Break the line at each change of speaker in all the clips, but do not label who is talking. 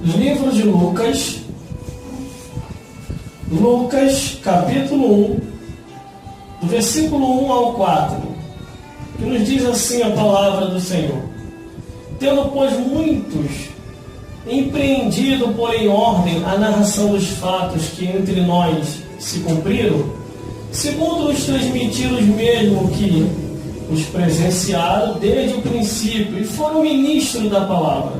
Livro de Lucas, capítulo 1, do versículo 1 ao 4, que nos diz assim a palavra do Senhor: Tendo, pois, muitos empreendido por em ordem a narração dos fatos que entre nós se cumpriram, segundo os transmitidos mesmo que os presenciaram desde o princípio e foram ministros da palavra,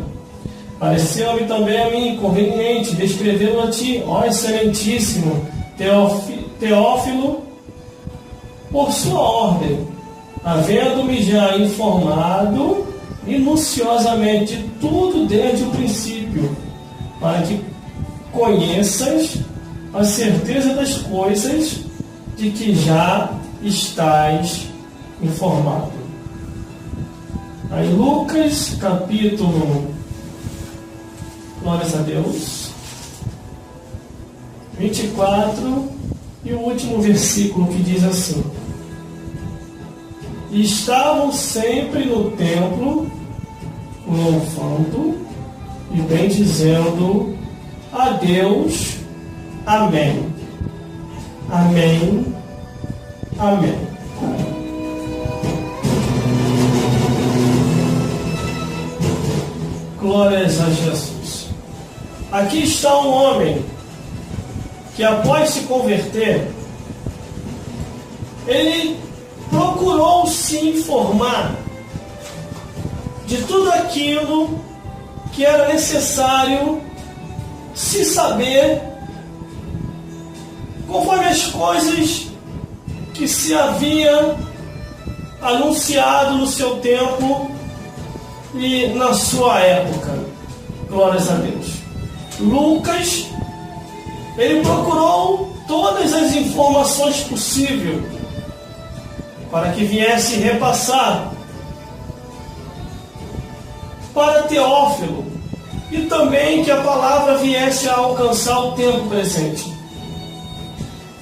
pareceu-me também a mim conveniente descrevê-lo a ti, ó excelentíssimo Teófilo, por sua ordem, havendo-me já informado minuciosamente de tudo desde o princípio, para que conheças a certeza das coisas de que já estás informado. Aí Lucas, capítulo, glórias a Deus, 24, e o último versículo que diz assim: E estavam sempre no templo, louvando e bendizendo a Deus. Amém. Amém. Amém. Glórias a Jesus. Aqui está um homem que, após se converter, ele procurou se informar de tudo aquilo que era necessário se saber, conforme as coisas que se havia anunciado no seu tempo e na sua época. Glórias a Deus. Lucas, ele procurou todas as informações possíveis para que viesse repassar para Teófilo, e também que a palavra viesse a alcançar o tempo presente.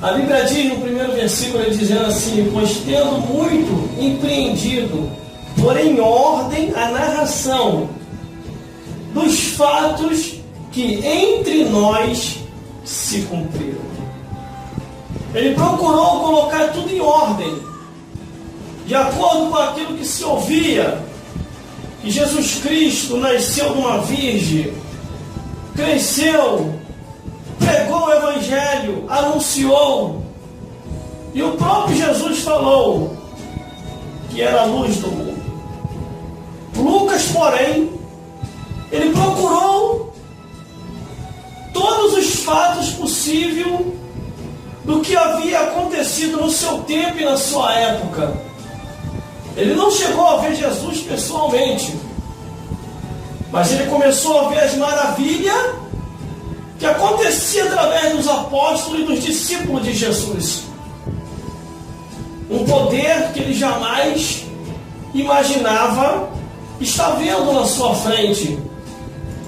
A Bíblia diz no primeiro versículo, ele dizendo assim: Pois tendo muito empreendido, por em ordem a narração dos fatos que entre nós se cumpriram. Ele procurou colocar tudo em ordem, de acordo com aquilo que se ouvia, que Jesus Cristo nasceu de uma virgem, cresceu, pregou o Evangelho, anunciou, e o próprio Jesus falou que era a luz do mundo. Lucas, porém, ele procurou todos os fatos possíveis do que havia acontecido no seu tempo e na sua época. Ele não chegou a ver Jesus pessoalmente, mas ele começou a ver as maravilhas que acontecia através dos apóstolos e dos discípulos de Jesus. Um poder que ele jamais imaginava estar vendo na sua frente,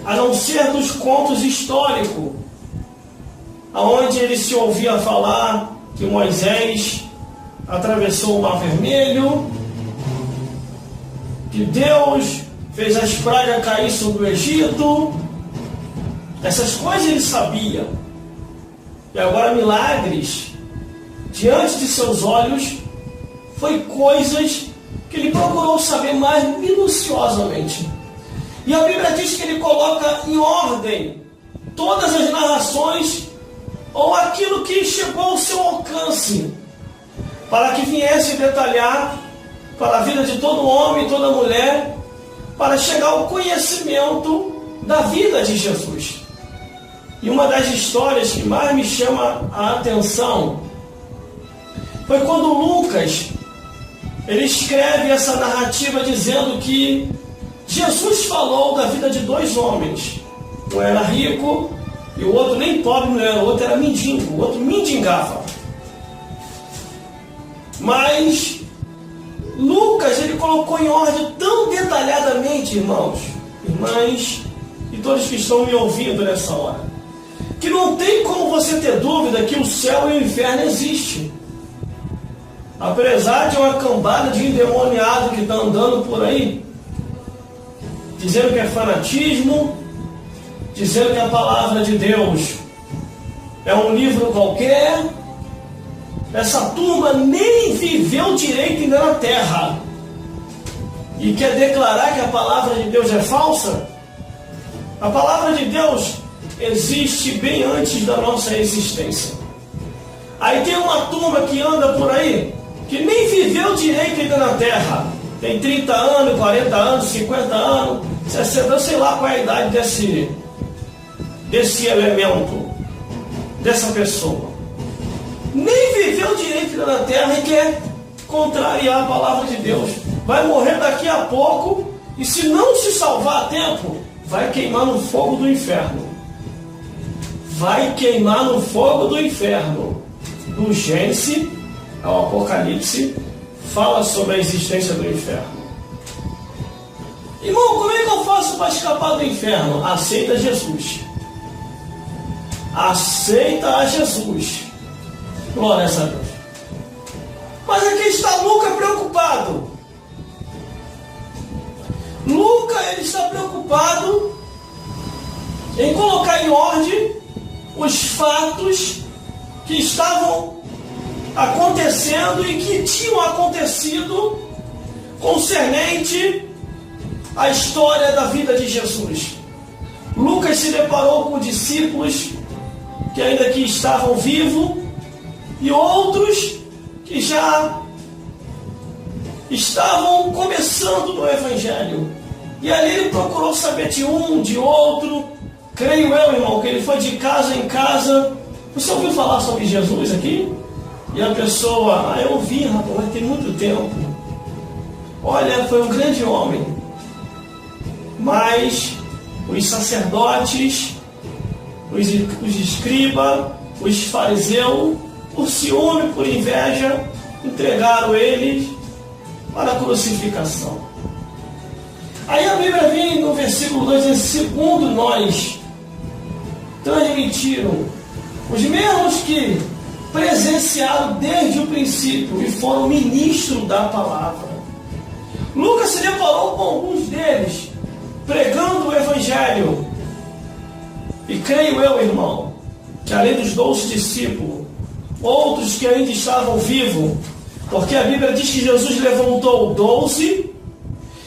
a não ser dos contos históricos, aonde ele se ouvia falar que Moisés atravessou o Mar Vermelho, que Deus fez as pragas cair sobre o Egito. Essas coisas ele sabia. E agora milagres diante de seus olhos foi coisas que ele procurou saber mais minuciosamente. E a Bíblia diz que ele coloca em ordem todas as narrações, ou aquilo que chegou ao seu alcance, para que viesse detalhar para a vida de todo homem e toda mulher, para chegar ao conhecimento da vida de Jesus. E uma das histórias que mais me chama a atenção foi quando Lucas, ele escreve essa narrativa dizendo que Jesus falou da vida de dois homens. Um era rico e o outro nem pobre não era, o outro era mendigo, o outro mendigava. Mas Lucas, ele colocou em ordem tão detalhadamente, irmãos, irmãs e todos que estão me ouvindo nessa hora, que não tem como você ter dúvida que o céu e o inferno existem. Apesar de uma cambada de endemoniado que está andando por aí, dizendo que é fanatismo, dizendo que a palavra de Deus é um livro qualquer. Essa turma nem viveu direito ainda na terra e quer declarar que a palavra de Deus é falsa? A palavra de Deus existe bem antes da nossa existência. Aí tem uma turma que anda por aí, que nem viveu direito ainda na terra. Tem 30 anos, 40 anos, 50 anos, 60, eu sei lá qual é a idade desse elemento, dessa pessoa. Nem viveu direito ainda na terra e quer contrariar a palavra de Deus. Vai morrer daqui a pouco e, se não se salvar a tempo, vai queimar no fogo do inferno. Vai queimar no fogo do inferno. Do Gênesis ao Apocalipse fala sobre a existência do inferno. Irmão, como é que eu faço para escapar do inferno? Aceita Jesus. Aceita a Jesus. Glória a Deus. Mas aqui está Lucas preocupado. Lucas, ele está preocupado em colocar em ordem os fatos que estavam acontecendo e que tinham acontecido concernente à história da vida de Jesus. Lucas se deparou com discípulos que ainda que estavam vivos e outros que já estavam começando no Evangelho. E ali ele procurou saber de um, de outro. Creio eu, irmão, que ele foi de casa em casa. Você ouviu falar sobre Jesus aqui? E a pessoa, eu ouvi, rapaz, mas tem muito tempo. Olha, foi um grande homem. Mas os sacerdotes, os escribas, os fariseus, por ciúme, por inveja, entregaram eles para a crucificação. Aí a Bíblia vem no versículo 2, diz: segundo nós transmitiram os mesmos que presenciaram desde o princípio e foram ministros da palavra. Lucas se deparou com alguns deles pregando o Evangelho. E creio eu, irmão, que além dos 12 discípulos, outros que ainda estavam vivos, porque a Bíblia diz que Jesus levantou 12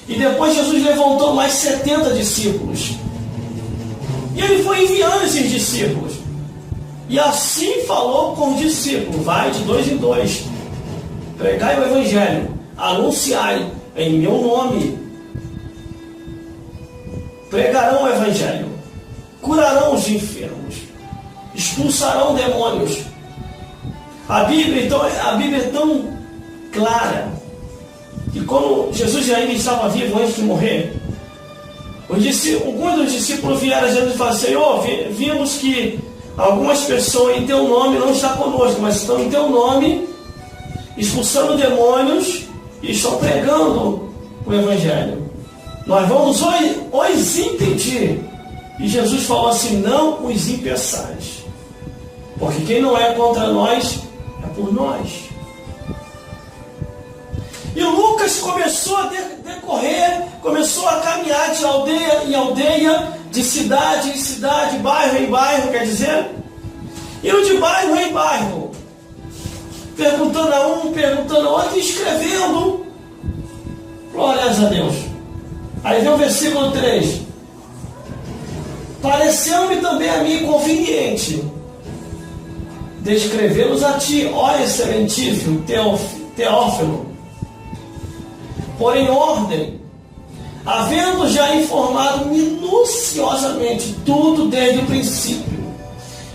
e depois Jesus levantou mais 70 discípulos. E ele foi enviando esses discípulos. E assim falou com os discípulos: vai de 2 em 2, pregai o Evangelho, anunciai em meu nome, pregarão o Evangelho, curarão os enfermos, expulsarão demônios. A Bíblia é tão clara que quando Jesus ainda estava vivo antes de morrer, alguns dos discípulos vieram a Jesus e falaram: Senhor, vimos que algumas pessoas em teu nome não estão conosco, mas estão em teu nome expulsando demônios e estão pregando o Evangelho. Nós vamos os impedir. E Jesus falou assim: não os impeçais, porque quem não é contra nós é por nós. E Lucas começou a decorrer, começou a caminhar de aldeia em aldeia, de cidade em cidade, bairro em bairro, quer dizer, indo de bairro em bairro, perguntando a um, perguntando a outro, e escrevendo. Glórias a Deus. Aí vem o versículo 3. Pareceu-me também a mim conveniente descrevê-los a ti, ó excelentíssimo Teófilo, por em ordem, havendo já informado minuciosamente tudo desde o princípio.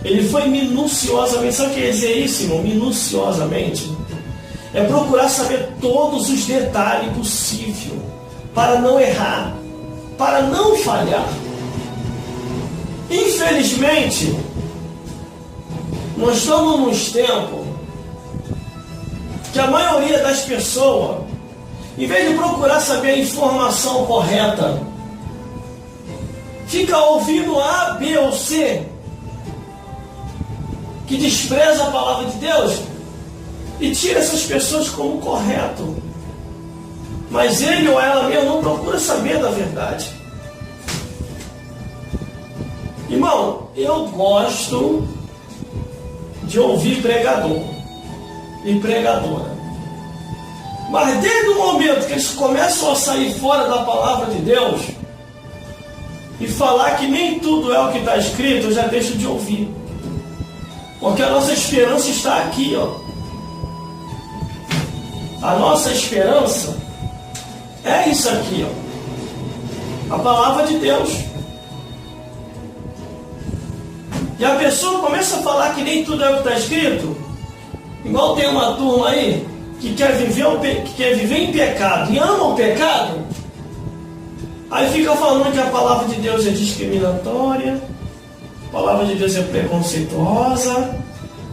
Ele foi minuciosamente. Sabe o que quer dizer isso, irmão? Minuciosamente é procurar saber todos os detalhes possíveis para não errar, para não falhar. Infelizmente, nós estamos num tempos que a maioria das pessoas, em vez de procurar saber a informação correta, fica ouvindo A, B ou C, que despreza a palavra de Deus e tira essas pessoas como correto. Mas ele ou ela mesmo não procura saber da verdade. Irmão, eu gosto de ouvir pregador e pregadora. Mas desde o momento que eles começam a sair fora da palavra de Deus e falar que nem tudo é o que está escrito, eu já deixo de ouvir. Porque a nossa esperança está aqui, ó. A nossa esperança é isso aqui, ó. A palavra de Deus. E a pessoa começa a falar que nem tudo é o que está escrito. Igual tem uma turma aí que quer viver em pecado e ama o pecado. Aí fica falando que a palavra de Deus é discriminatória, a palavra de Deus é preconceituosa,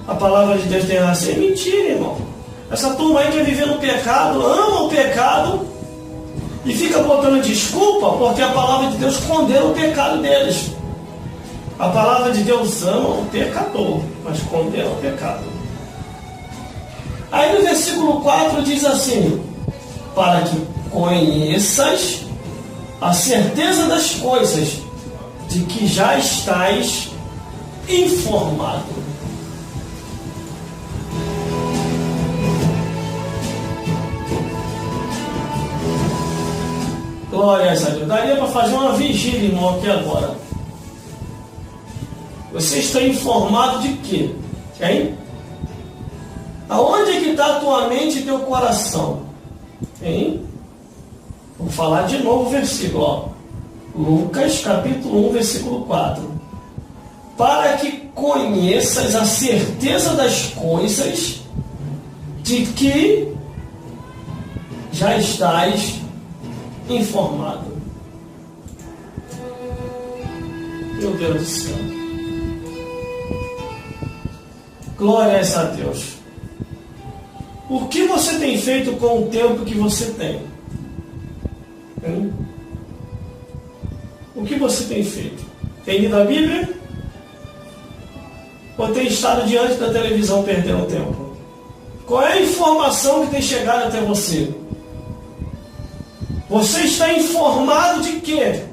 a palavra de Deus tem razão. É mentira, irmão. Essa turma aí quer viver no pecado, ama o pecado e fica botando desculpa porque a palavra de Deus condena o pecado deles. A palavra de Deus ama o pecador, mas condena o pecado. Aí no versículo 4 diz assim: para que conheças a certeza das coisas de que já estás informado. Glórias a Deus. Daria para fazer uma vigília, irmão, aqui agora. Você está informado de quê? Hein? Aonde é que está a tua mente e teu coração? Hein? Vou falar de novo o versículo, ó. Lucas capítulo 1, versículo 4. Para que conheças a certeza das coisas de que já estás informado. Meu Deus do céu. Glórias a Deus. O que você tem feito com o tempo que você tem? Hein? O que você tem feito? Tem lido a Bíblia? Ou tem estado diante da televisão perdendo tempo? Qual é a informação que tem chegado até você? Você está informado de quê?